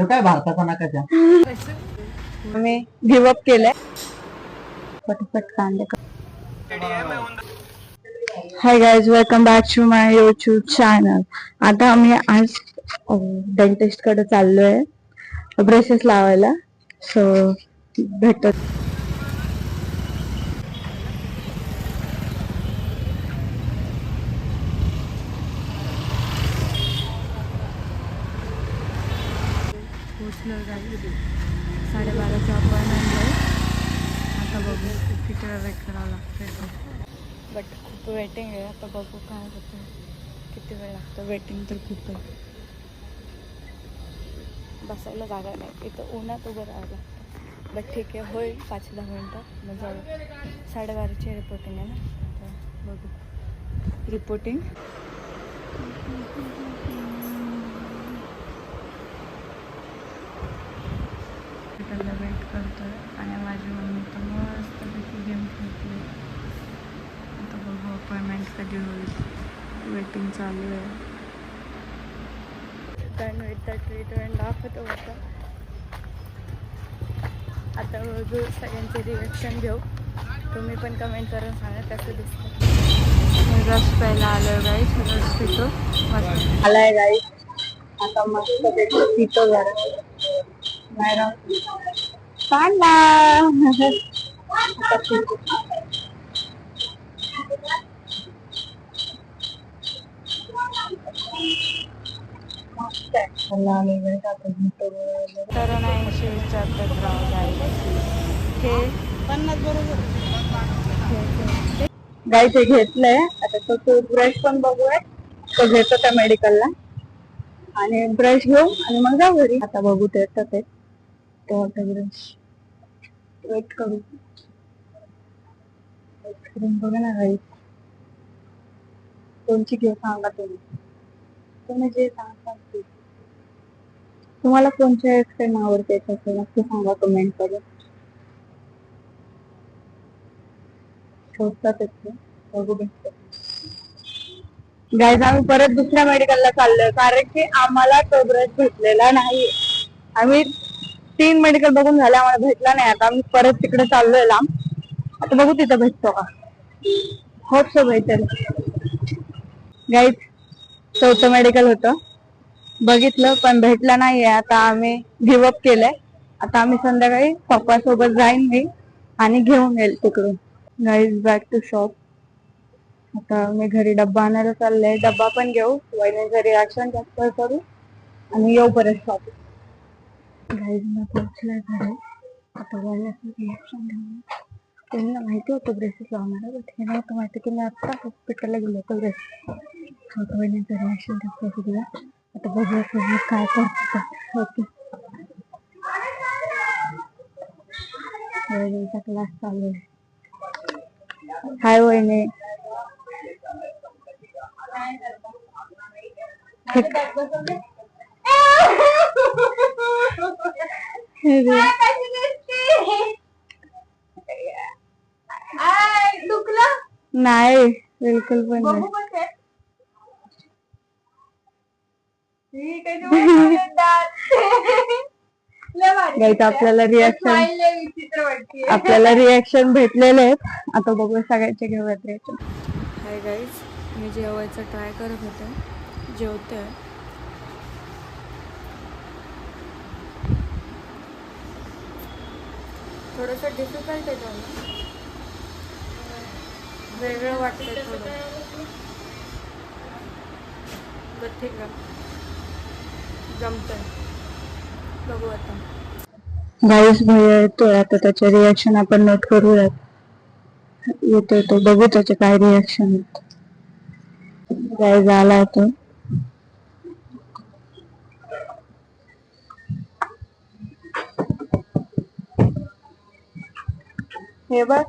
काय भारताचा नाकाच्या आम्ही गिवअप केलंय. पटपट कांदे. Hi guys, welcome back to my YouTube channel. आता आम्ही आज डेंटिस्ट कडे चाललोय ब्रेसेस लावायला. सो भेटत पोचलो. 12:30चा अपॉइंटमेंट आहे. आता बघू किती वेळ वेट करावं लागतं. बट खूप वेटिंग आहे. आता बघू काय होतं, किती वेळ लागतं. वेटिंग तर खूप आहे. बसायला जागा नाही, इथं उन्हात उभं राहावं लागतं. बट ठीक आहे, होईल 5-10 मिनटं. मग जाऊ. 12:30ची रिपोर्टिंग आहे ना, तर बघू रिपोर्टिंग. त्याला वेट करतोय आणि माझी मम्मी तर मस्त गेम खेळते. आता बघू अपॉइंटमेंट कधी होईल. वेटिंग चालू आहे. टर्न विथ द ट्रीटमेंट दाखवतो होतं. आता बघू, सगळ्यांचे रिॲक्शन घेऊ. तुम्ही पण कमेंट करून सांगा कसं दिसतं. रस प्यायला आलो आहे गाईस. रस पितो मस्त आलाय गाईस. आता मस्त पितो जरा. तर 80 विचारतात राव गाईस. हे 50 बरोबर गाईस हे घेतलंय. आता तो टूथब्रश पण बघूया, तो घेतो त्या मेडिकलला आणि ब्रश घेऊ आणि मग जाऊ घरी. आता बघू ते तो ब्रश वेट करू. आईस्क्रीम बघा ना गाईस, कोणची घेऊ सांगा तुम्ही जे सांगता ते. तुम्हाला कोणची आईस्क्रीम आवडते त्याचं नक्की सांगा कमेंट करून. शोधतात बघू भेटतो. गाईज आम्ही परत दुसऱ्या मेडिकलला चाललोय, कारण की आम्हाला तो ब्रश भेटलेला नाही. आम्ही 3 मेडिकल बघून झाले, आम्हाला भेटला नाही. आता आम्ही परत तिकडे चाललोय लांब. आता बघू तिथं भेटतो का. होप सो भेटेल. गाईज 4थं मेडिकल होतं, बघितलं पण भेटलं नाहीये. आता आम्ही गिवअप केलंय. आता आम्ही संध्याकाळी पप्पा सोबत जाईन मी आणि घेऊन येईल तिकडून. Guys back to shop. आता मी घरी डब्बा आणायला चाललंय. डब्बा पण घेऊ, वहिनीचं रिॲक्शन जास्त करू आणि येऊ परत शॉप. गाईज मी पोहोचलोय घरी. आता वहिनीचं रिॲक्शन घेऊ. त्यांना माहिती होतं ब्रेसेस लावणार, बट हे नव्हतं माहिती की मी आत्ता हॉस्पिटलला गेलो होतो ब्रेसेस. वहिनीचं रिॲक्शन जास्त दिला. आता बघूया तुम्ही काय करतो. ओके, वहिनीचा क्लास चालू आहे. हाय वहिनी. नाही बिलकुल पण नाही. आपल्याला रिॲक्शन भेटलेले आहेत. आता बघूया सगळ्यांचे घेऊयात रिॲक्शन. हाय गाईज, मी जेवायचं ट्राय करत होते. जेवते. थोडंसं डिफिकल्ट आहे त्याला, वेगळं वाटतंय थोडं. बट ठीक आहे, जमतंय. बघू आता. गाईस भैया येतोय. आता त्याचे रिॲक्शन आपण नोट करूयात. येतोय तो, बघू त्याचे काय रिॲक्शन आहेत. गाईस आला तो. हे बघ,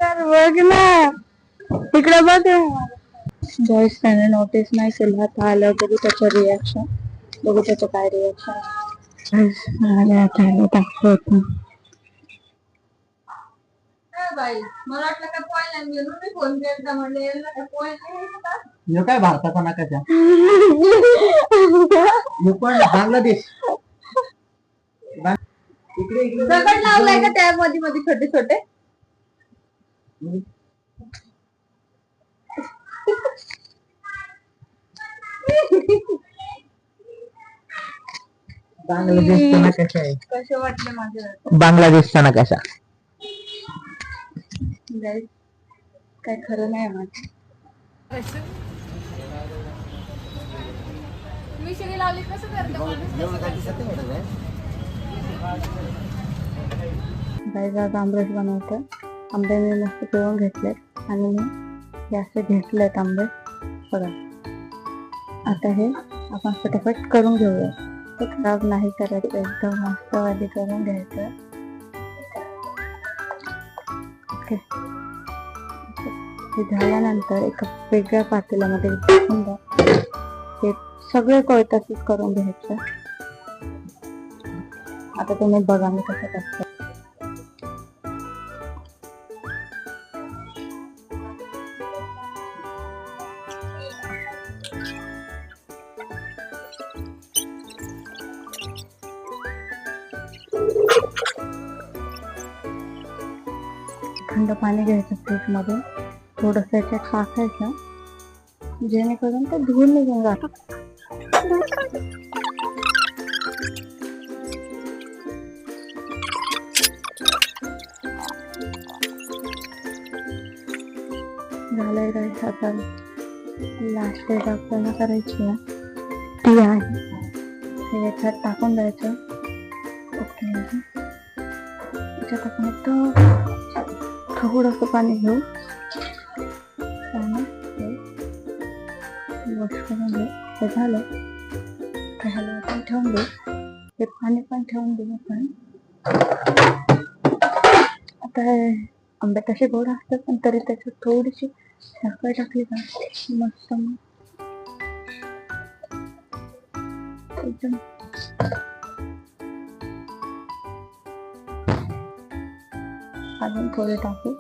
तर बघ ना, तिकडे बघ. गाईस त्याने नोटीस नाही केलं. आता आलं, बघू त्याचं रिॲक्शन. बघू त्याचं काय रिॲक्शन. दाखवतो. बाई मला वाटलं का पोहायला गेलो मी फोन केला म्हणले ह्यो काय भारताचा नकाशा ह्यो पण बांगलादेश दगड लावलाय का त्या मध्ये मध्ये छोटे छोटे बांगलादेशचा नकाशा आहे. कसे वाटले माझे बांगलादेशचा नकाशा काय खरं नाही माझं मिशरी लावली कसं करतो आंबरस बनवतो आंबे मी मस्त पिळून घेतले आणि मी हे असे घेतलेत आंबे बघा आता हे आपण फटाफट करून घेऊया ते खराब नाही करायचं एकदम मस्त वाली करून घ्यायचं ओके हे झाल्यानंतर एका वेगळ्या पातेल्यामध्ये टाकून द्या हे सगळे कोळताच करून घ्यायचं आता तुम्ही बघा मी कसं करतो थंड पाणी घ्यायचं फ्रीज मधून थोडस याच्यात टाकायचं जेणेकरून ते धुवून निघून जातं झालंय राईस आता लास्ट डेट आपल्याला करायची आहे ती आहे ते याच्यात टाकून द्यायचं ओके याच्यात आपण एकदम थोडंसं पाणी घेऊ आणि वॉश करून घेऊ ते झालं तर ह्याला आपण ठेवून देऊ ते पाणी पण ठेवून देऊ आपण आता आंबे तसे गोड असतात पण तरी त्याच्यात थोडीशी साखर टाकली का मस्त एकदम अजून थोडे टाकू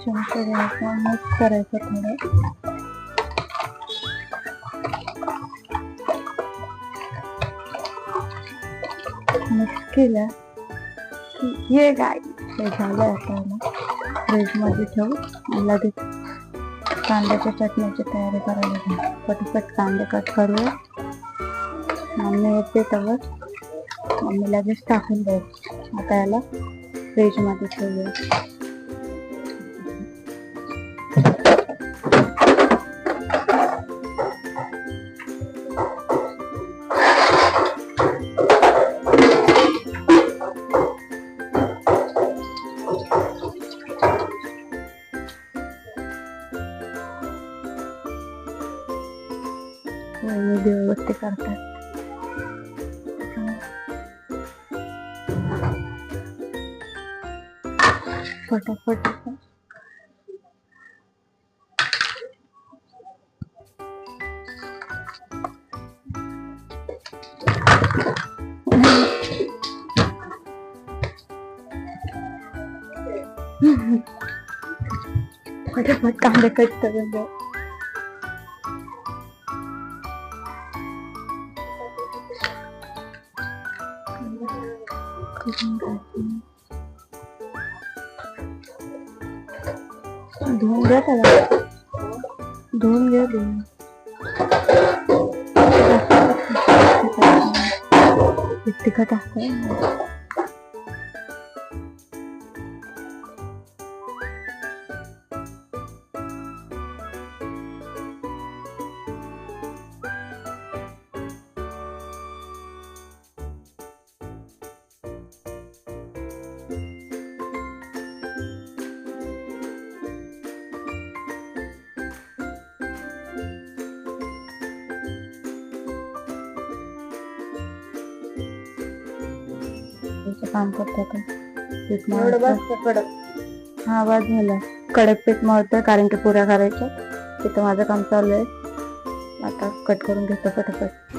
चमचा घ्यायचा मिक्स करायचं थोडं मिक्स केलं की हे काय हे झालं आता फ्रीज मध्ये ठेवू लगेच कांद्याच्या चटणीची तयारी करायला घ्या पटपट कांदे कट करूया मम्मी येते तवर मम्मी लगेच टाकून द्यायची आता याला फ्रीज मध्ये ठेवूया व्यवस्थित करतात फटाफट फटाफट कांदे कट करून द्या धुवून घ्या त्याला धुवून घ्या तिखट असतं काम करतात एवढं बस कडक हा बाद झाला. कडक पीठ मळतोय कारण की पुऱ्या करायच्या. तिथं माझं काम चालू आहे. आता कट करून घेतो पटापट.